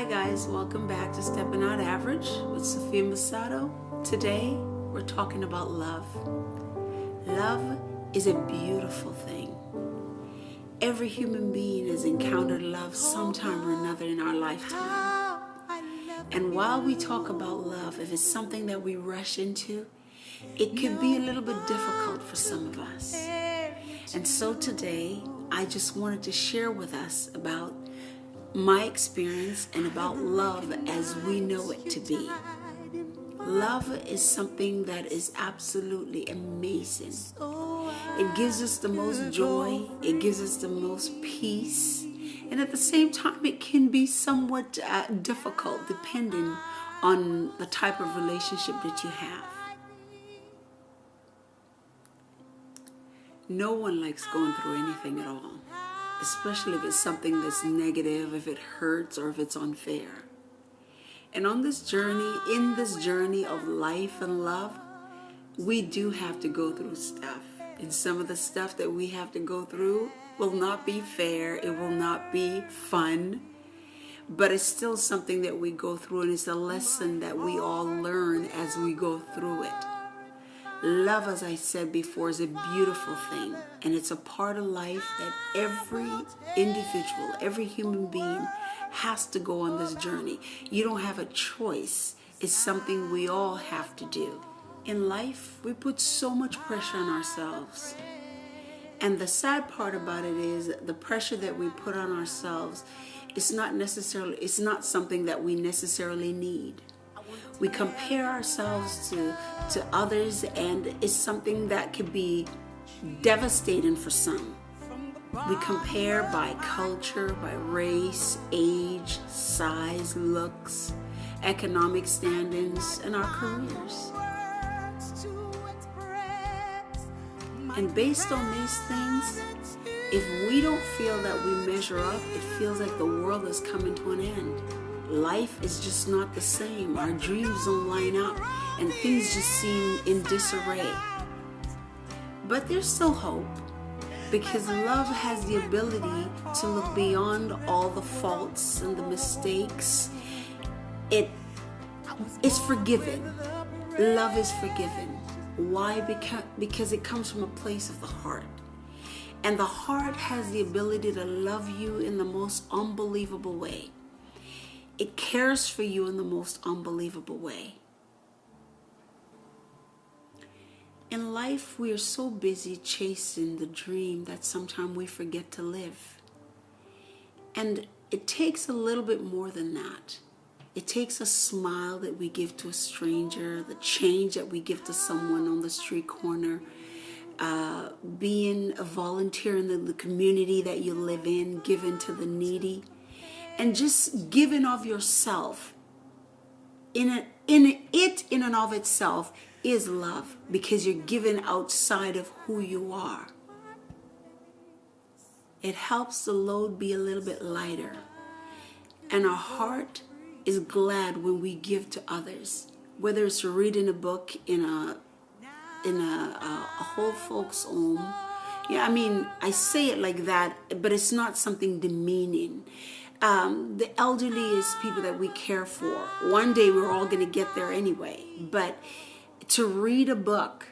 guys, welcome back to Stepping Out Average with Sophia Messado. Today we're talking about love. Love is a beautiful thing. Every human being has encountered love sometime or another in our lifetime. And while we talk about love, if it's something that we rush into, it could be a little bit difficult for some of us. And so today I just wanted to share with us about my experience and about love as we know it to be. Love is something that is absolutely amazing. It gives us the most joy, it gives us the most peace, and at the same time it can be somewhat difficult depending on the type of relationship that you have. No one likes going through anything at all, especially if it's something that's negative, if it hurts, or if it's unfair. And on this journey, in this journey of life and love, we do have to go through stuff. And some of the stuff that we have to go through will not be fair, it will not be fun, but it's still something that we go through, and it's a lesson that we all learn as we go through it. Love, as I said before, is a beautiful thing, and it's a part of life that every individual, every human being has to go on this journey. You don't have a choice. It's something we all have to do. In life, we put so much pressure on ourselves. And the sad part about it is the pressure that we put on ourselves it's not something that we necessarily need. We compare ourselves to others, and it's something that could be devastating for some. We compare by culture, by race, age, size, looks, economic standings, and our careers. And based on these things, if we don't feel that we measure up, it feels like the world is coming to an end. Life is just not the same. Our dreams don't line up, and things just seem in disarray. But there's still hope, because love has the ability to look beyond all the faults and the mistakes. It's forgiving. Love is forgiving. Why? Because it comes from a place of the heart. And the heart has the ability to love you in the most unbelievable way. It cares for you in the most unbelievable way. In life, we are so busy chasing the dream that sometimes we forget to live. And it takes a little bit more than that. It takes a smile that we give to a stranger, the change that we give to someone on the street corner, being a volunteer in the community that you live in, giving to the needy, and just giving of yourself. In and of itself is love, because you're giving outside of who you are. It helps the load be a little bit lighter, and our heart is glad when we give to others, whether it's reading a book in a whole folks home. Yeah, I mean, I say it like that, but it's not something demeaning. The elderly is people that we care for. One day we're all going to get there anyway, but to read a book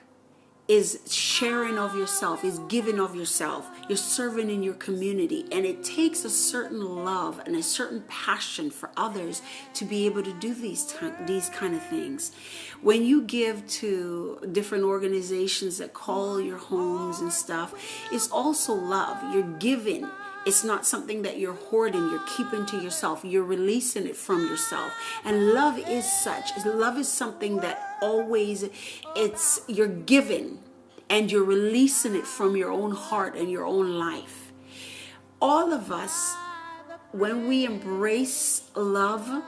is sharing of yourself, is giving of yourself. You're serving in your community, and it takes a certain love and a certain passion for others to be able to do these kind of things. When you give to different organizations that call your homes and stuff, it's also love. You're giving. It's not something that you're hoarding, you're keeping to yourself. You're releasing it from yourself. And love is such. Love is something that always, you're giving and you're releasing it from your own heart and your own life. All of us, when we embrace love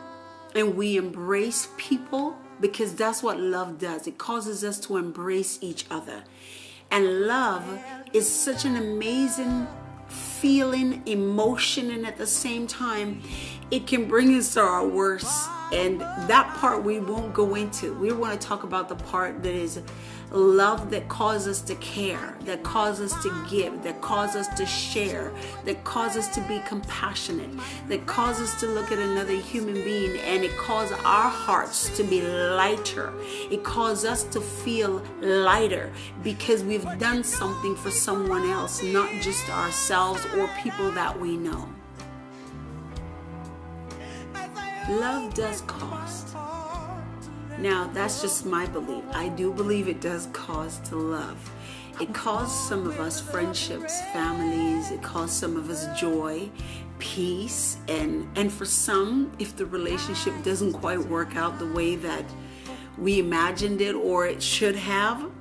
and we embrace people, because that's what love does. It causes us to embrace each other. And love is such an amazing feeling, emotion, and at the same time, it can bring us to our worst. And that part we won't go into. We want to talk about the part that is love, that causes us to care, that causes us to give, that causes us to share, that causes us to be compassionate, that causes us to look at another human being and it causes our hearts to be lighter. It causes us to feel lighter because we've done something for someone else, not just ourselves or people that we know. Love does cost. Now, that's just my belief. I do believe it does cost to love. It costs some of us friendships, families. It costs some of us joy, peace. And for some, if the relationship doesn't quite work out the way that we imagined it or it should have,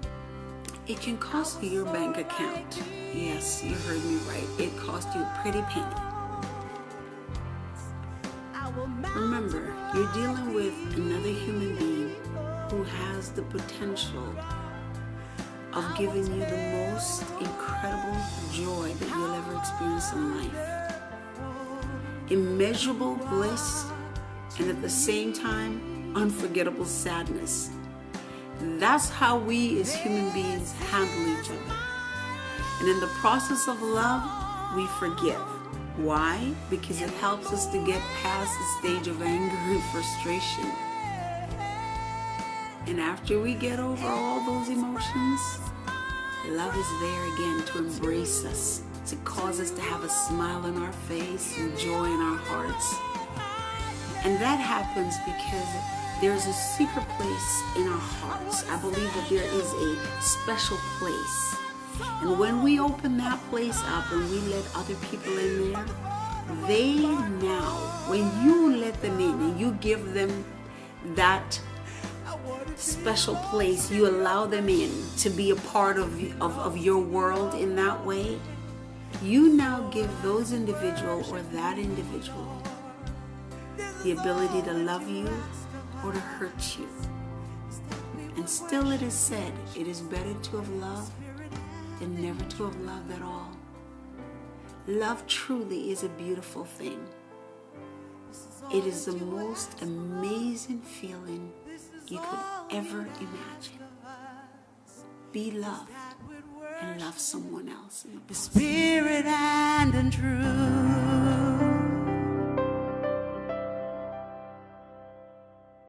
it can cost you your bank account. Yes, you heard me right. It cost you a pretty penny. Remember, you're dealing with another human being who has the potential of giving you the most incredible joy that you'll ever experience in life. Immeasurable bliss, and at the same time, unforgettable sadness. That's how we as human beings handle each other. And in the process of love, we forgive. Why? Because it helps us to get past the stage of anger and frustration. And after we get over all those emotions, love is there again to embrace us, to cause us to have a smile on our face and joy in our hearts. And that happens because there's a secret place in our hearts. I believe that there is a special place. And when we open that place up and we let other people in there, they now, when you let them in and you give them that special place, you allow them in to be a part of your world in that way, you now give those individual or that individual the ability to love you or to hurt you. And still it is said, it is better to have loved than never to have loved at all. Love truly is a beautiful thing. It is the most amazing feeling you could ever imagine. Be loved and love someone else in the spirit and in truth.